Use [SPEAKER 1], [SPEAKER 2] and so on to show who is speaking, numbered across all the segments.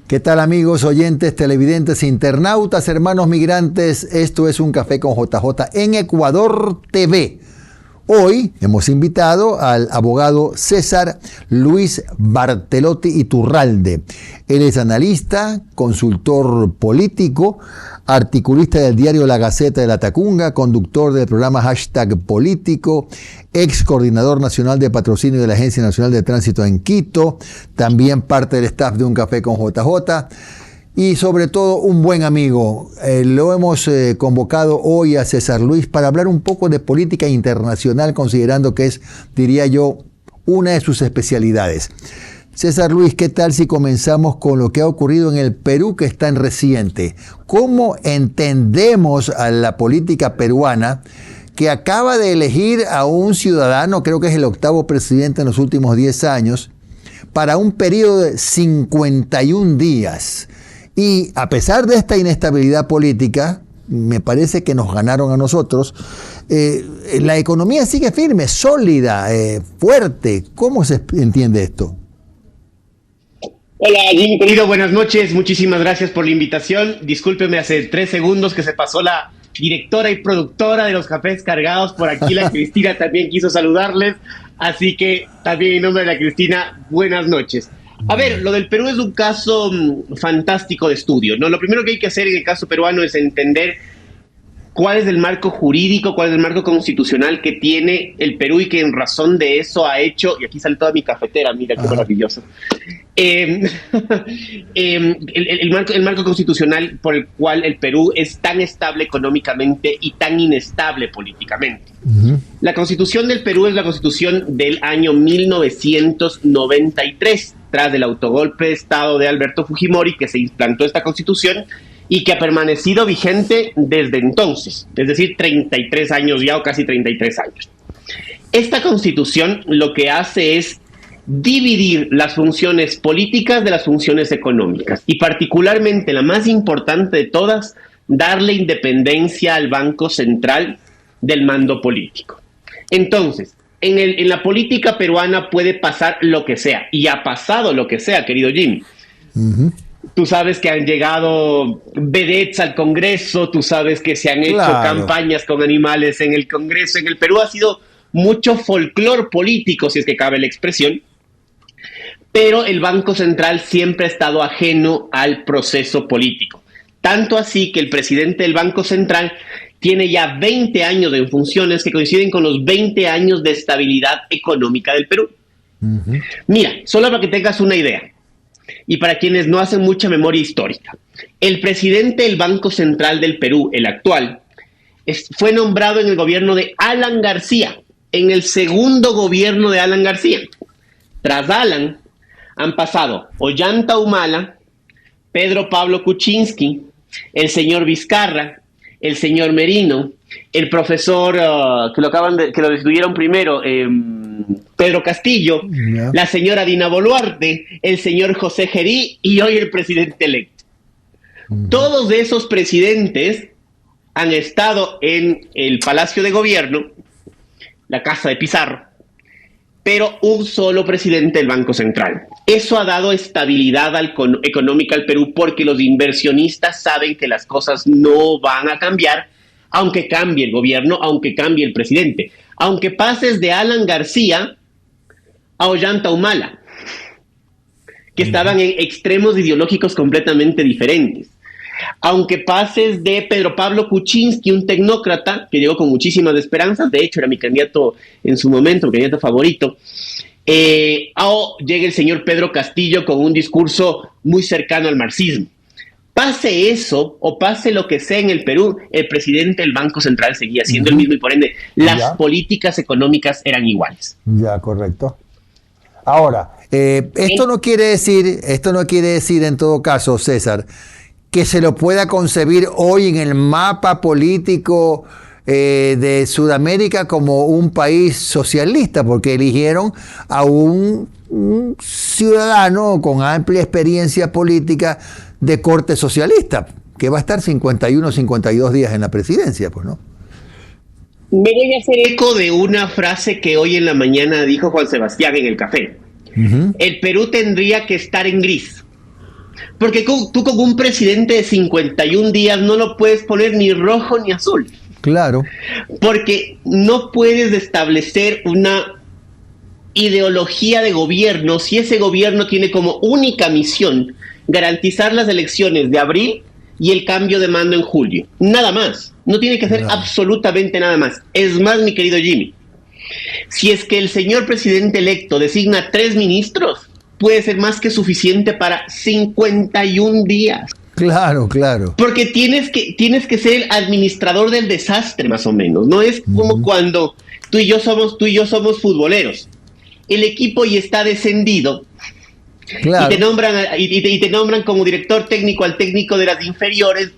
[SPEAKER 1] ¿Qué tal, amigos, oyentes, televidentes, internautas, hermanos migrantes? Esto es Un Café con JJ en Ecuador TV. Hoy hemos invitado al abogado César Luis Bartelotti Iturralde. Él es analista, consultor político, articulista del diario La Gaceta de la Tacunga, conductor del programa Hashtag Político, ex coordinador nacional de patrocinio de la Agencia Nacional de Tránsito en Quito, también parte del staff de Un Café con JJ. Y sobre todo un buen amigo. Lo hemos convocado hoy a César Luis para hablar un poco de política internacional, considerando que es, diría yo, una de sus especialidades. César Luis, ¿qué tal si comenzamos con lo que ha ocurrido en el Perú, que es tan reciente? ¿Cómo entendemos a la política peruana, que acaba de elegir a un ciudadano, creo que es el octavo presidente en los últimos 10 años, para un periodo de 51 días? Y a pesar de esta inestabilidad política, me parece que nos ganaron a nosotros, la economía sigue firme, sólida, fuerte. ¿Cómo se entiende esto?
[SPEAKER 2] Hola, Jimmy, querido, buenas noches. Muchísimas gracias por la invitación. Discúlpeme, hace 3 segundos que se pasó la directora y productora de Los Cafés Cargados por aquí. La Cristina también quiso saludarles. Así que también en nombre de la Cristina, buenas noches. A ver, lo del Perú es un caso fantástico de estudio, ¿no? Lo primero que hay que hacer en el caso peruano es entender cuál es el marco jurídico, cuál es el marco constitucional que tiene el Perú y que en razón de eso ha hecho, y aquí sale toda mi cafetera, mira qué maravilloso, el marco constitucional por el cual el Perú es tan estable económicamente y tan inestable políticamente. La Constitución del Perú es la Constitución del año 1993, tras del autogolpe de Estado de Alberto Fujimori, que se implantó esta Constitución y que ha permanecido vigente desde entonces, es decir, 33 años ya o casi 33 años. Esta Constitución lo que hace es dividir las funciones políticas de las funciones económicas y particularmente la más importante de todas, darle independencia al Banco Central del mando político. Entonces, en la política peruana puede pasar lo que sea, y ha pasado lo que sea, querido Jimmy. Tú sabes que han llegado vedettes al Congreso, tú sabes que se han hecho campañas con animales en el Congreso. En el Perú ha sido mucho folclor político, si es que cabe la expresión, pero el Banco Central siempre ha estado ajeno al proceso político. Tanto así que el presidente del Banco Central tiene ya 20 años en funciones que coinciden con los 20 años de estabilidad económica del Perú. Mira, solo para que tengas una idea, y para quienes no hacen mucha memoria histórica, el presidente del Banco Central del Perú, el actual, fue nombrado en el gobierno de Alan García, en el segundo gobierno de Alan García. Tras Alan han pasado Ollanta Humala, Pedro Pablo Kuczynski, el señor Vizcarra, el señor Merino, el profesor que lo destituyeron primero, Pedro Castillo, la señora Dina Boluarte, el señor José Gerí y hoy el presidente electo. Todos esos presidentes han estado en el Palacio de Gobierno, la Casa de Pizarro, pero un solo presidente del Banco Central. Eso ha dado estabilidad económica al Perú porque los inversionistas saben que las cosas no van a cambiar, aunque cambie el gobierno, aunque cambie el presidente. Aunque pases de Alan García a Ollanta Humala, que estaban en extremos ideológicos completamente diferentes. Aunque pases de Pedro Pablo Kuczynski, un tecnócrata que llegó con muchísimas esperanzas, de hecho era mi candidato en su momento, mi candidato favorito, o llegue el señor Pedro Castillo con un discurso muy cercano al marxismo. Pase eso o pase lo que sea en el Perú, el presidente del Banco Central seguía siendo el mismo y por ende las políticas económicas eran iguales.
[SPEAKER 1] Ya, correcto. Ahora, esto no quiere decir en todo caso, César, que se lo pueda concebir hoy en el mapa político de Sudamérica como un país socialista, porque eligieron a un ciudadano con amplia experiencia política de corte socialista, que va a estar 51 o 52 días en la presidencia, pues, ¿no?
[SPEAKER 2] Me voy a hacer eco de una frase que hoy en la mañana dijo Juan Sebastián en el café. El Perú tendría que estar en gris. Porque tú con un presidente de 51 días no lo puedes poner ni rojo ni azul.
[SPEAKER 1] Claro.
[SPEAKER 2] Porque no puedes establecer una ideología de gobierno si ese gobierno tiene como única misión garantizar las elecciones de abril y el cambio de mando en julio. Nada más. No tiene que hacer absolutamente nada más. Es más, mi querido Jimmy, si es que el señor presidente electo designa 3 ministros, puede ser más que suficiente para 51 días.
[SPEAKER 1] Claro, claro.
[SPEAKER 2] Porque tienes que ser el administrador del desastre, más o menos. No es como cuando tú y yo somos futboleros. El equipo ya está descendido. Claro. Y te nombran como director técnico al técnico de las inferiores.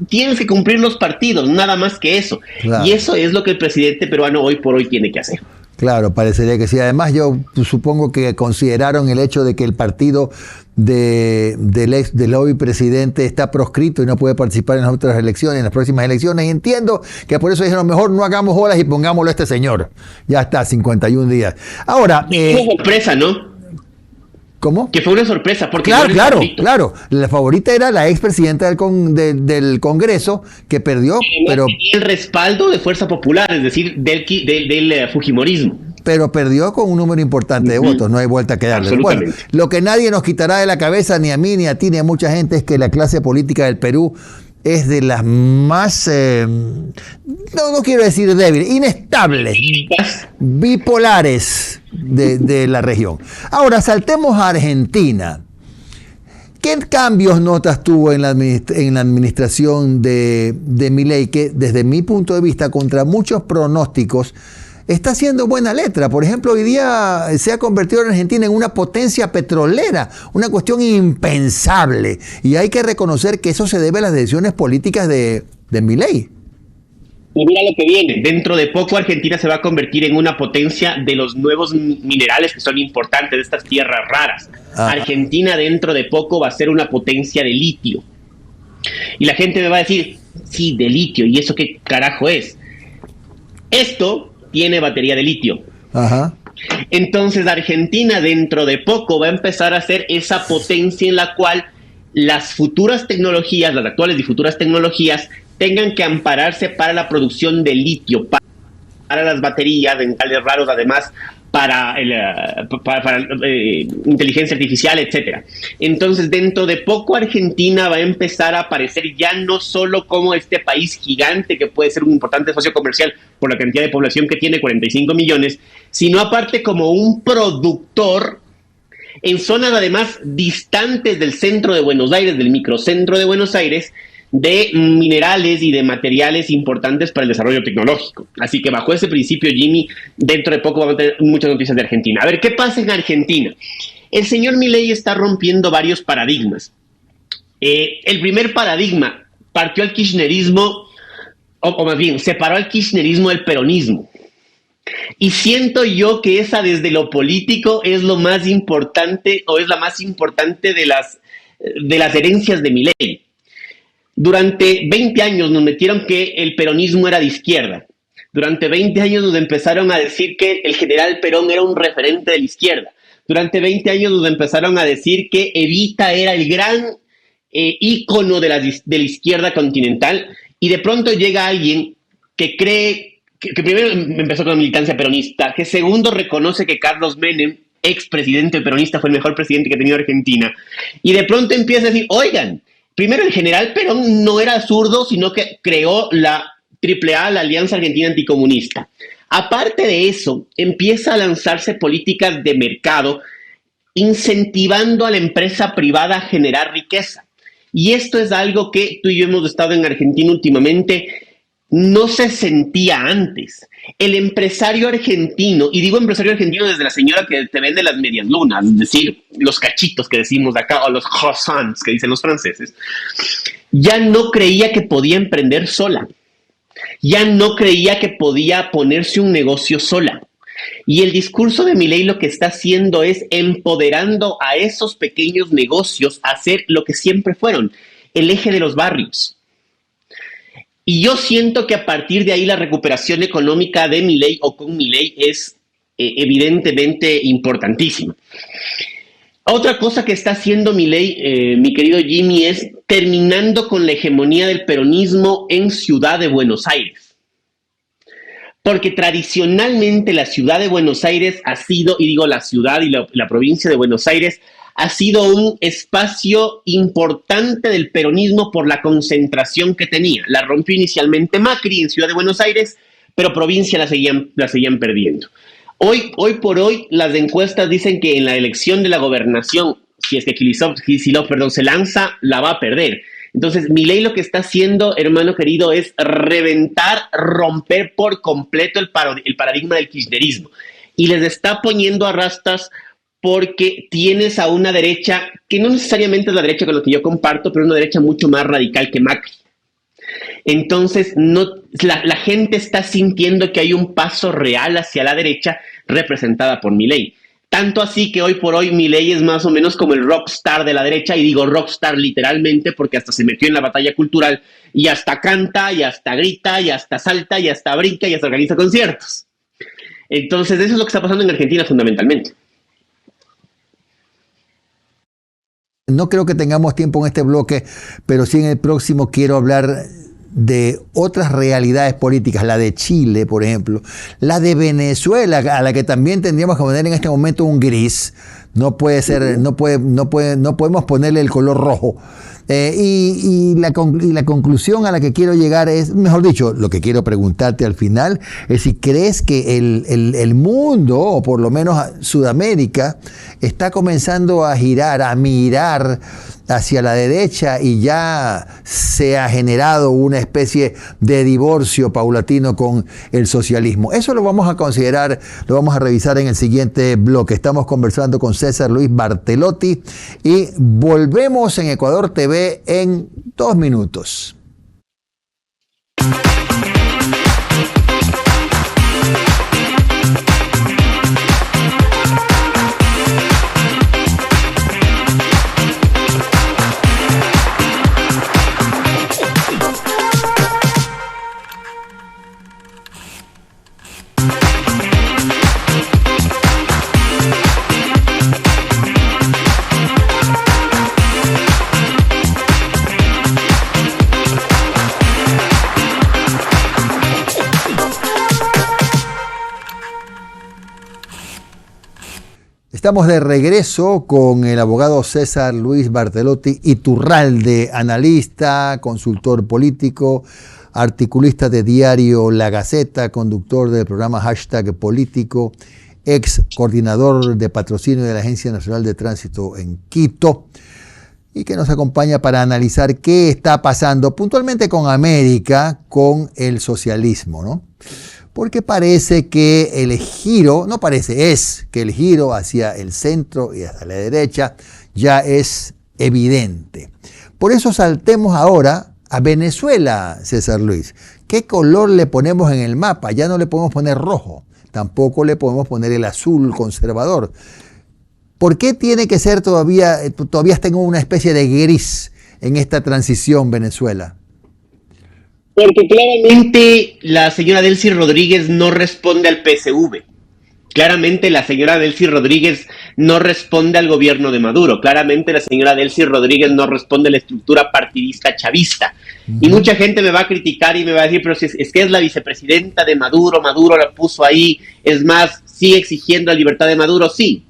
[SPEAKER 2] Tienes que cumplir los partidos, nada más que eso. Claro. Y eso es lo que el presidente peruano hoy por hoy tiene que hacer.
[SPEAKER 1] Claro, parecería que sí. Además, yo supongo que consideraron el hecho de que el partido del hoy presidente está proscrito y no puede participar en las otras elecciones, en las próximas elecciones. Y entiendo que por eso dijeron, mejor no hagamos olas y pongámoslo a este señor. Ya está, 51 días. Ahora...
[SPEAKER 2] Fue sorpresa, ¿no?
[SPEAKER 1] ¿Cómo?
[SPEAKER 2] Que fue una sorpresa. Porque
[SPEAKER 1] claro. La favorita era la expresidenta del Congreso, que perdió, pero...
[SPEAKER 2] Tenía el respaldo de Fuerza Popular, es decir, del Fujimorismo.
[SPEAKER 1] Pero perdió con un número importante de votos, no hay vuelta que darle. Bueno, lo que nadie nos quitará de la cabeza, ni a mí, ni a ti, ni a mucha gente, es que la clase política del Perú es de las más, no quiero decir débiles, inestables, bipolares de la región. Ahora, saltemos a Argentina. ¿Qué cambios notas tú en la administración de Milei, que desde mi punto de vista, contra muchos pronósticos, está haciendo buena letra? Por ejemplo, hoy día se ha convertido en Argentina en una potencia petrolera, una cuestión impensable. Y hay que reconocer que eso se debe a las decisiones políticas de Milei.
[SPEAKER 2] Y mira lo que viene. Dentro de poco Argentina se va a convertir en una potencia de los nuevos minerales que son importantes, de estas tierras raras. Argentina dentro de poco va a ser una potencia de litio. Y la gente me va a decir, sí, de litio. ¿Y eso qué carajo es? Esto tiene batería de litio. Ajá. Entonces Argentina dentro de poco va a empezar a ser esa potencia en la cual las futuras tecnologías, las actuales y futuras tecnologías, tengan que ampararse para la producción de litio, para las baterías de metales raros, además para inteligencia artificial, etcétera. Entonces, dentro de poco Argentina va a empezar a aparecer ya no solo como este país gigante que puede ser un importante socio comercial por la cantidad de población que tiene, 45 millones, sino aparte como un productor en zonas además distantes del centro de Buenos Aires, del microcentro de Buenos Aires, de minerales y de materiales importantes para el desarrollo tecnológico. Así que bajo ese principio, Jimmy, dentro de poco vamos a tener muchas noticias de Argentina. A ver, ¿qué pasa en Argentina? El señor Milei está rompiendo varios paradigmas. El primer paradigma partió al kirchnerismo, o más bien, separó al kirchnerismo del peronismo. Y siento yo que esa desde lo político es lo más importante, o es la más importante de las herencias de Milei. Durante 20 años nos metieron que el peronismo era de izquierda. Durante 20 años nos empezaron a decir que el general Perón era un referente de la izquierda. Durante 20 años nos empezaron a decir que Evita era el gran ícono de la izquierda continental. Y de pronto llega alguien que cree, que primero empezó con la militancia peronista, que segundo reconoce que Carlos Menem, expresidente peronista, fue el mejor presidente que ha tenido Argentina. Y de pronto empieza a decir, oigan, primero, el general Perón no era zurdo, sino que creó la AAA, la Alianza Argentina Anticomunista. Aparte de eso, empieza a lanzarse políticas de mercado, incentivando a la empresa privada a generar riqueza. Y esto es algo que tú y yo hemos estado en Argentina últimamente, no se sentía antes. El empresario argentino, y digo empresario argentino desde la señora que te vende las medias lunas, es decir, los cachitos que decimos de acá, o los croissants que dicen los franceses, ya no creía que podía emprender sola. Ya no creía que podía ponerse un negocio sola. Y el discurso de Milei lo que está haciendo es empoderando a esos pequeños negocios a ser lo que siempre fueron, el eje de los barrios. Y yo siento que a partir de ahí la recuperación económica de Milei o con Milei es evidentemente importantísima. Otra cosa que está haciendo Milei, mi querido Jimmy, es terminando con la hegemonía del peronismo en Ciudad de Buenos Aires. Porque tradicionalmente la ciudad de Buenos Aires ha sido, y digo la ciudad y la provincia de Buenos Aires, ha sido un espacio importante del peronismo por la concentración que tenía. La rompió inicialmente Macri en Ciudad de Buenos Aires, pero provincia la seguían perdiendo. Hoy por hoy, las encuestas dicen que en la elección de la gobernación, si es que Kicillof se lanza, la va a perder. Entonces, Milei lo que está haciendo, hermano querido, es romper por completo el paradigma del kirchnerismo. Y les está poniendo a rastas porque tienes a una derecha que no necesariamente es la derecha con la que yo comparto, pero una derecha mucho más radical que Macri. Entonces, la gente está sintiendo que hay un paso real hacia la derecha representada por Milei. Tanto así que hoy por hoy Milei es más o menos como el rockstar de la derecha, y digo rockstar literalmente porque hasta se metió en la batalla cultural y hasta canta, y hasta grita, y hasta salta, y hasta brinca, y hasta organiza conciertos. Entonces, eso es lo que está pasando en Argentina fundamentalmente.
[SPEAKER 1] No creo que tengamos tiempo en este bloque, pero sí en el próximo quiero hablar de otras realidades políticas, la de Chile, por ejemplo, la de Venezuela, a la que también tendríamos que poner en este momento un gris. No puede ser, no podemos ponerle el color rojo. Y la conclusión a la que quiero llegar es, mejor dicho, lo que quiero preguntarte al final es si crees que el mundo, o por lo menos Sudamérica, está comenzando a girar, a mirar hacia la derecha, y ya se ha generado una especie de divorcio paulatino con el socialismo. Eso lo vamos a considerar, lo vamos a revisar en el siguiente bloque. Estamos conversando con César Luis Bartelotti y volvemos en Ecuador TV en 2 minutos. Estamos de regreso con el abogado César Luis Bartelotti Iturralde, analista, consultor político, articulista de diario La Gaceta, conductor del programa Hashtag Político, ex coordinador de patrocinio de la Agencia Nacional de Tránsito en Quito, y que nos acompaña para analizar qué está pasando puntualmente con América, con el socialismo, ¿no? Porque parece que es que el giro hacia el centro y hacia la derecha ya es evidente. Por eso saltemos ahora a Venezuela, César Luis. ¿Qué color le ponemos en el mapa? Ya no le podemos poner rojo, tampoco le podemos poner el azul conservador. ¿Por qué tiene que ser todavía tengo una especie de gris en esta transición Venezuela?
[SPEAKER 2] Porque claramente la señora Delcy Rodríguez no responde al PSV. Claramente la señora Delcy Rodríguez no responde al gobierno de Maduro. Claramente la señora Delcy Rodríguez no responde a la estructura partidista chavista. Y mucha gente me va a criticar y me va a decir, pero si es que es la vicepresidenta de Maduro, Maduro la puso ahí, es más, sigue exigiendo la libertad de Maduro, sí.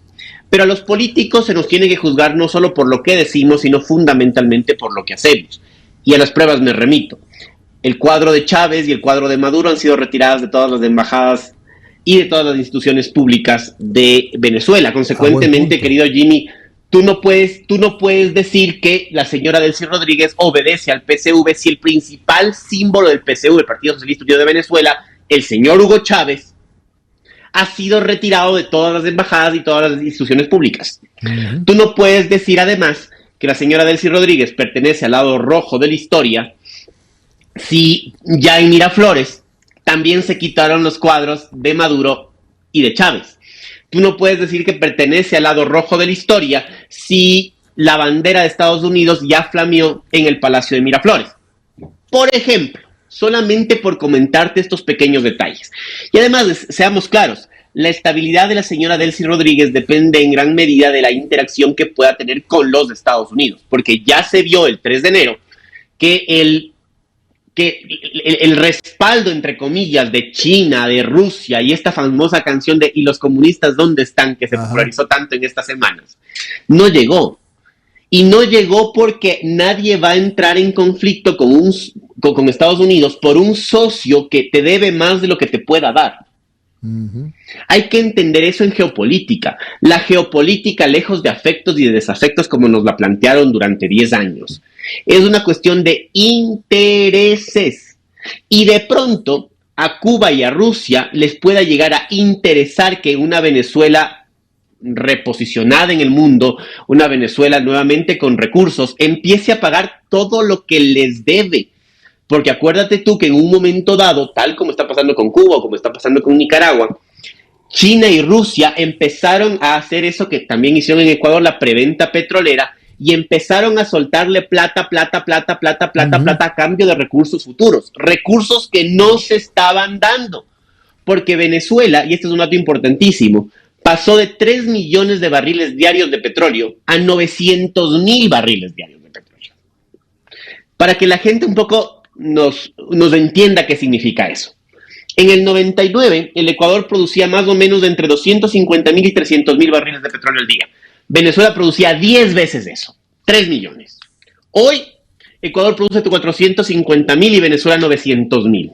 [SPEAKER 2] Pero a los políticos se nos tiene que juzgar no solo por lo que decimos, sino fundamentalmente por lo que hacemos. Y a las pruebas me remito. El cuadro de Chávez y el cuadro de Maduro han sido retiradas de todas las embajadas y de todas las instituciones públicas de Venezuela. Consecuentemente, querido Jimmy, tú no puedes decir que la señora Delcy Rodríguez obedece al PSV si el principal símbolo del PSV, el Partido Socialista Unido de Venezuela, el señor Hugo Chávez, ha sido retirado de todas las embajadas y todas las instituciones públicas. Tú no puedes decir además que la señora Delcy Rodríguez pertenece al lado rojo de la historia si ya en Miraflores también se quitaron los cuadros de Maduro y de Chávez. Tú no puedes decir que pertenece al lado rojo de la historia si la bandera de Estados Unidos ya flameó en el Palacio de Miraflores. Por ejemplo, solamente por comentarte estos pequeños detalles. Y además, seamos claros, la estabilidad de la señora Delcy Rodríguez depende en gran medida de la interacción que pueda tener con los Estados Unidos, porque ya se vio el 3 de enero que el respaldo, entre comillas, de China, de Rusia y esta famosa canción de ¿y los comunistas dónde están?, que se popularizó tanto en estas semanas, no llegó. Y no llegó porque nadie va a entrar en conflicto con Estados Unidos por un socio que te debe más de lo que te pueda dar. Uh-huh. Hay que entender eso en geopolítica. La geopolítica, lejos de afectos y de desafectos como nos la plantearon durante 10 años, es una cuestión de intereses. Y de pronto a Cuba y a Rusia les pueda llegar a interesar que una Venezuela reposicionada en el mundo, una Venezuela nuevamente con recursos, empiece a pagar todo lo que les debe. Porque acuérdate tú que en un momento dado, tal como está pasando con Cuba o como está pasando con Nicaragua, China y Rusia empezaron a hacer eso que también hicieron en Ecuador, la preventa petrolera, y empezaron a soltarle plata a cambio de recursos futuros, recursos que no se estaban dando. Porque Venezuela, y este es un dato importantísimo, pasó de 3 millones de barriles diarios de petróleo a 900,000 barriles diarios de petróleo. Para que la gente un poco nos entienda qué significa eso. En el 99, el Ecuador producía más o menos entre 250,000 y 300,000 barriles de petróleo al día. Venezuela producía 10 veces eso, 3 millones. Hoy, Ecuador produce 450,000 y Venezuela 900,000.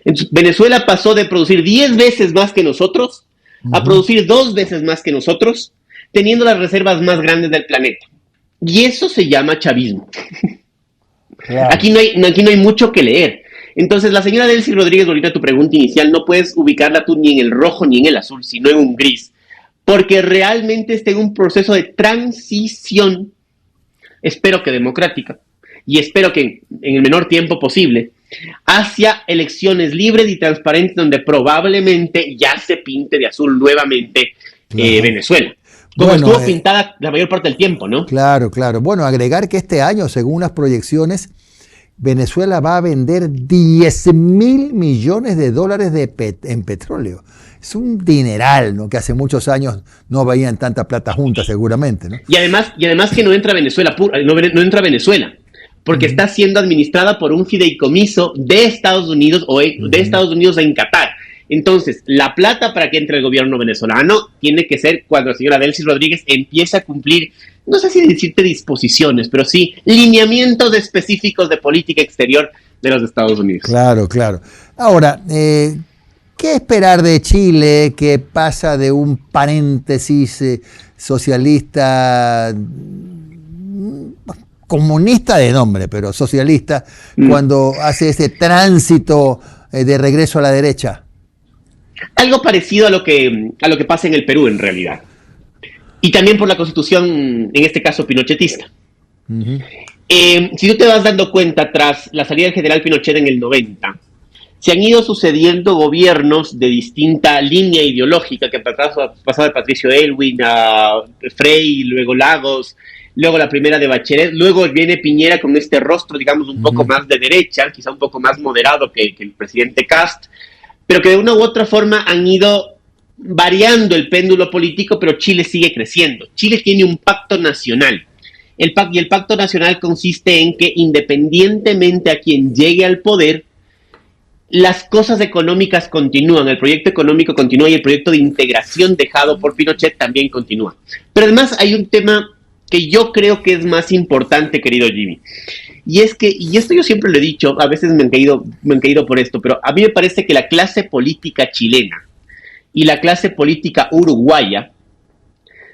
[SPEAKER 2] Entonces, Venezuela pasó de producir 10 veces más que nosotros a producir 2 veces más que nosotros, teniendo las reservas más grandes del planeta. Y eso se llama chavismo. Claro. Aquí no hay mucho que leer. Entonces, la señora Delcy Rodríguez, ahorita tu pregunta inicial, no puedes ubicarla tú ni en el rojo ni en el azul, sino en un gris, porque realmente está en un proceso de transición, espero que democrática, y espero que en el menor tiempo posible, hacia elecciones libres y transparentes donde probablemente ya se pinte de azul nuevamente Venezuela. Como estuvo pintada la mayor parte del tiempo, ¿no?
[SPEAKER 1] Claro. Bueno, agregar que este año, según las proyecciones, Venezuela va a vender 10,000 millones de dólares en petróleo. Es un dineral, ¿no? Que hace muchos años no veían tanta plata junta, seguramente, ¿no?
[SPEAKER 2] Y además que no entra Venezuela, no entra Venezuela, porque está siendo administrada por un fideicomiso de Estados Unidos o de Estados Unidos en Qatar. Entonces, la plata para que entre el gobierno venezolano tiene que ser cuando la señora Delcy Rodríguez empiece a cumplir, no sé si decirte disposiciones, pero sí lineamientos específicos de política exterior de los Estados Unidos.
[SPEAKER 1] Claro. Ahora, ¿qué esperar de Chile, que pasa de un paréntesis socialista, comunista de nombre, pero socialista, cuando hace ese tránsito de regreso a la derecha?
[SPEAKER 2] Algo parecido a lo que pasa en el Perú, en realidad. Y también por la constitución, en este caso, pinochetista. Uh-huh. Si tú te vas dando cuenta, tras la salida del general Pinochet en el 90, se han ido sucediendo gobiernos de distinta línea ideológica, que pasaba de Patricio Aylwin a Frei, luego Lagos, luego la primera de Bachelet, luego viene Piñera con este rostro, digamos, un poco más de derecha, quizá un poco más moderado que el presidente Kast, pero que de una u otra forma han ido variando el péndulo político, pero Chile sigue creciendo. Chile tiene un pacto nacional. Y el pacto nacional consiste en que, independientemente a quien llegue al poder, las cosas económicas continúan, el proyecto económico continúa y el proyecto de integración dejado por Pinochet también continúa. Pero además hay un tema que yo creo que es más importante, querido Jimmy. Y es que, y esto yo siempre lo he dicho, a veces me han caído por esto, pero a mí me parece que la clase política chilena y la clase política uruguaya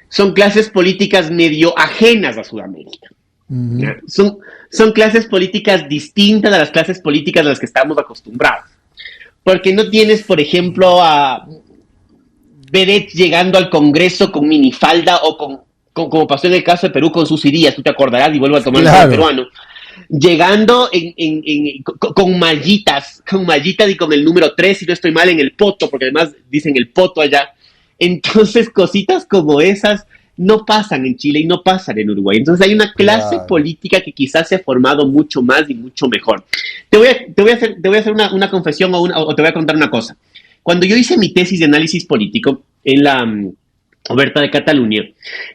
[SPEAKER 2] son clases políticas medio ajenas a Sudamérica. Uh-huh. Son clases políticas distintas a las clases políticas a las que estamos acostumbrados. Porque no tienes, por ejemplo, a vedettes llegando al Congreso con minifalda o como pasó en el caso de Perú con sus ideas, tú te acordarás y vuelvo a tomar el peruano. Llegando con mallitas y con el número 3, si no estoy mal, en el poto, porque además dicen el poto allá. Entonces, cositas como esas no pasan en Chile y no pasan en Uruguay. Entonces, hay una clase política que quizás se ha formado mucho más y mucho mejor. Te voy a hacer una confesión o te voy a contar una cosa. Cuando yo hice mi tesis de análisis político en la Oberta de Cataluña,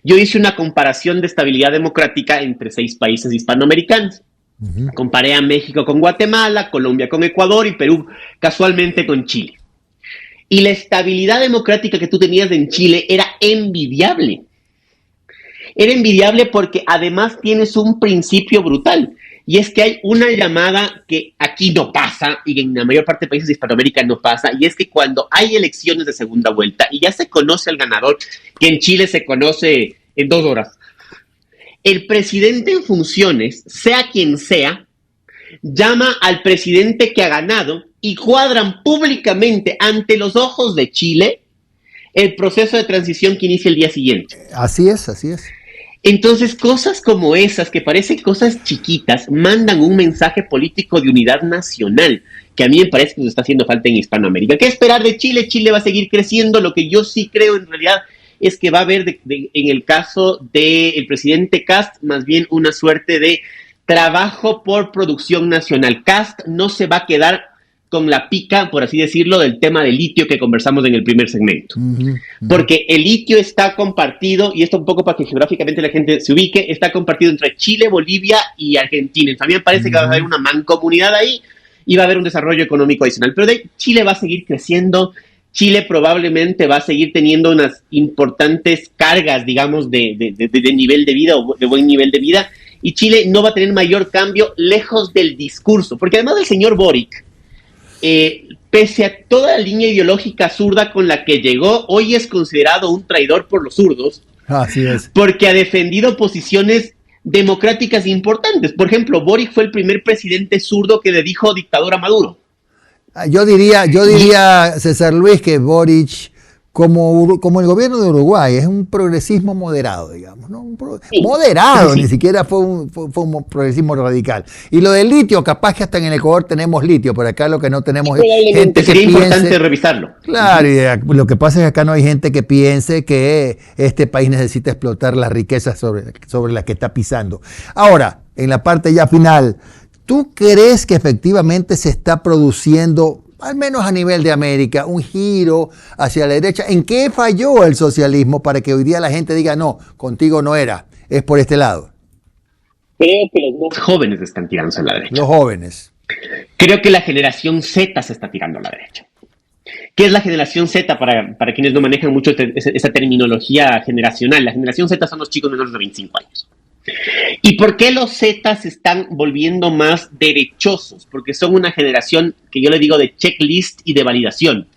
[SPEAKER 2] yo hice una comparación de estabilidad democrática entre 6 países hispanoamericanos. Comparé a México con Guatemala, Colombia con Ecuador y Perú casualmente con Chile. Y la estabilidad democrática que tú tenías en Chile era envidiable. Era envidiable porque además tienes un principio brutal. Y es que hay una llamada que aquí no pasa y en la mayor parte de países de Hispanoamérica no pasa. Y es que cuando hay elecciones de segunda vuelta y ya se conoce al ganador, que en Chile se conoce en 2 horas, el presidente en funciones, sea quien sea, llama al presidente que ha ganado y cuadran públicamente ante los ojos de Chile el proceso de transición que inicia el día siguiente.
[SPEAKER 1] Así es, así es.
[SPEAKER 2] Entonces, cosas como esas, que parecen cosas chiquitas, mandan un mensaje político de unidad nacional, que a mí me parece que nos está haciendo falta en Hispanoamérica. ¿Qué esperar de Chile? Chile va a seguir creciendo. Lo que yo sí creo en realidad es que va a haber, en el caso del presidente Kast, más bien una suerte de trabajo por producción nacional. Kast no se va a quedar con la pica, por así decirlo, del tema del litio que conversamos en el primer segmento. Porque el litio está compartido, y esto un poco para que geográficamente la gente se ubique, está compartido entre Chile, Bolivia y Argentina. También parece que va a haber una mancomunidad ahí y va a haber un desarrollo económico adicional. Pero Chile va a seguir creciendo. Chile probablemente va a seguir teniendo unas importantes cargas, digamos, de nivel de vida o de buen nivel de vida. Y Chile no va a tener mayor cambio lejos del discurso. Porque además del señor Boric, pese a toda la línea ideológica zurda con la que llegó, hoy es considerado un traidor por los zurdos.
[SPEAKER 1] Así es.
[SPEAKER 2] Porque ha defendido posiciones democráticas importantes. Por ejemplo, Boric fue el primer presidente zurdo que le dijo dictador a Maduro.
[SPEAKER 1] Yo diría, César Luis, que Boric, como el gobierno de Uruguay, es un progresismo moderado, digamos, ¿no?
[SPEAKER 2] Sí.
[SPEAKER 1] Moderado,
[SPEAKER 2] Sí.
[SPEAKER 1] Ni siquiera fue un progresismo radical. Y lo del litio, capaz que hasta en el Ecuador tenemos litio, pero acá lo que no tenemos es gente que
[SPEAKER 2] sería importante
[SPEAKER 1] piense.
[SPEAKER 2] revisarlo.
[SPEAKER 1] Claro, y lo que pasa es que acá no hay gente que piense que este país necesita explotar las riquezas sobre las que está pisando. Ahora, en la parte ya final, ¿tú crees que efectivamente se está produciendo, al menos a nivel de América, un giro hacia la derecha? ¿En qué falló el socialismo para que hoy día la gente diga, no, contigo no era, es por este lado?
[SPEAKER 2] Creo que los más jóvenes están tirándose a la derecha.
[SPEAKER 1] Los jóvenes.
[SPEAKER 2] Creo que la generación Z se está tirando a la derecha. ¿Qué es la generación Z para quienes no manejan mucho esa terminología generacional? La generación Z son los chicos menores de 25 años. ¿Y por qué los Z se están volviendo más derechosos? Porque son una generación que yo le digo de checklist y de validación.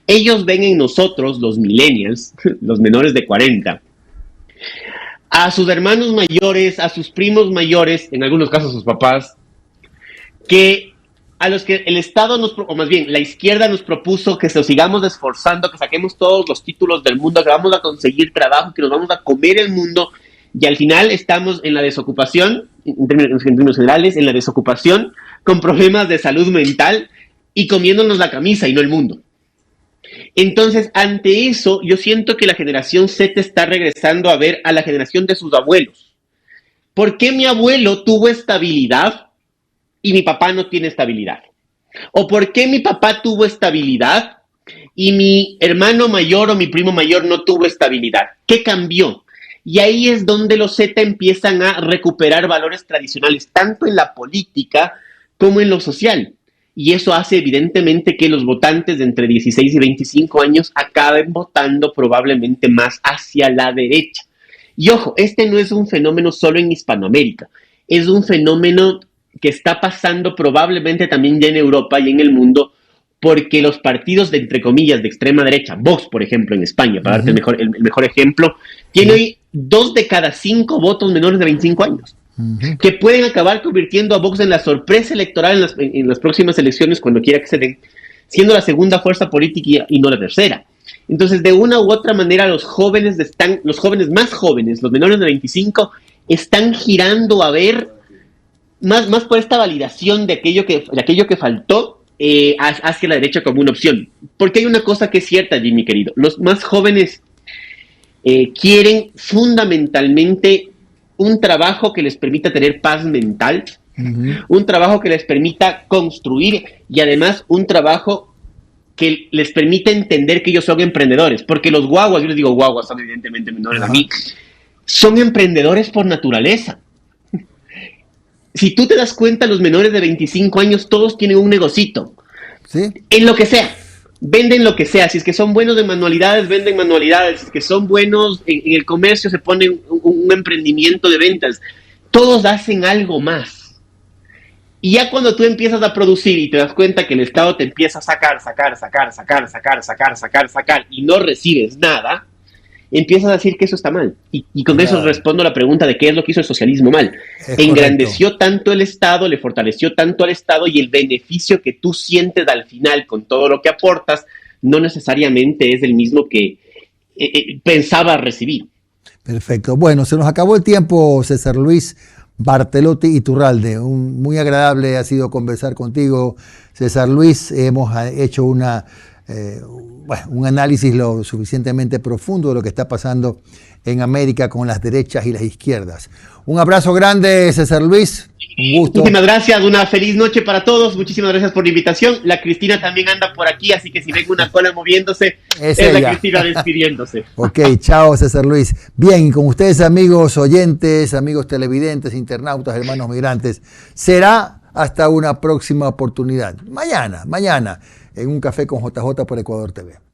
[SPEAKER 2] Ellos ven en nosotros, los millennials, los menores de 40, a sus hermanos mayores, a sus primos mayores, en algunos casos sus papás, que a los que el Estado o más bien la izquierda nos propuso que se sigamos esforzando, que saquemos todos los títulos del mundo, que vamos a conseguir trabajo, que nos vamos a comer el mundo. Y al final estamos en la desocupación, en términos generales, en la desocupación, con problemas de salud mental y comiéndonos la camisa y no el mundo. Entonces, ante eso, yo siento que la generación Z está regresando a ver a la generación de sus abuelos. ¿Por qué mi abuelo tuvo estabilidad y mi papá no tiene estabilidad? ¿O por qué mi papá tuvo estabilidad y mi hermano mayor o mi primo mayor no tuvo estabilidad? ¿Qué cambió? Y ahí es donde los Z empiezan a recuperar valores tradicionales, tanto en la política como en lo social. Y eso hace evidentemente que los votantes de entre 16 y 25 años acaben votando probablemente más hacia la derecha. Y ojo, este no es un fenómeno solo en Hispanoamérica, es un fenómeno que está pasando probablemente también ya en Europa y en el mundo, porque los partidos de, entre comillas, de extrema derecha, Vox, por ejemplo, en España, para darte el mejor ejemplo, tiene hoy 2 de cada 5 votos menores de 25 años, que pueden acabar convirtiendo a Vox en la sorpresa electoral en las próximas elecciones, cuando quiera que se den, siendo la segunda fuerza política y no la tercera. Entonces, de una u otra manera, los jóvenes más jóvenes, los menores de 25, están girando a ver más por esta validación de aquello que faltó, hacia la derecha como una opción. Porque hay una cosa que es cierta, Jimmy querido, los más jóvenes quieren fundamentalmente un trabajo que les permita tener paz mental, un trabajo que les permita construir y además un trabajo que les permite entender que ellos son emprendedores, porque los guaguas, yo les digo guaguas, son evidentemente menores a mí, son emprendedores por naturaleza. Si tú te das cuenta, los menores de 25 años todos tienen un negocito, ¿sí? En lo que sea, venden lo que sea. Si es que son buenos en manualidades, venden manualidades. Si es que son buenos en el comercio, se ponen un emprendimiento de ventas. Todos hacen algo más. Y ya cuando tú empiezas a producir y te das cuenta que el Estado te empieza a sacar y no recibes nada, empiezas a decir que eso está mal. Y con eso respondo a la pregunta de qué es lo que hizo el socialismo mal. Engrandeció tanto el Estado, le fortaleció tanto al Estado, y el beneficio que tú sientes al final con todo lo que aportas no necesariamente es el mismo que pensaba recibir.
[SPEAKER 1] Perfecto. Bueno, se nos acabó el tiempo, César Luis Bartelotti Iturralde. Muy agradable ha sido conversar contigo, César Luis. Hemos hecho un análisis lo suficientemente profundo de lo que está pasando en América con las derechas y las izquierdas. Un abrazo grande, César Luis. Un gusto.
[SPEAKER 2] Muchísimas gracias, una feliz noche para todos. Muchísimas gracias por la invitación. La Cristina también anda por aquí, así que si ven una cola moviéndose, es la Cristina despidiéndose.
[SPEAKER 1] Ok, chao, César Luis. Bien, con ustedes, amigos oyentes, amigos televidentes, internautas, hermanos migrantes, será hasta una próxima oportunidad. Mañana, en un café con JJ por Ecuador TV.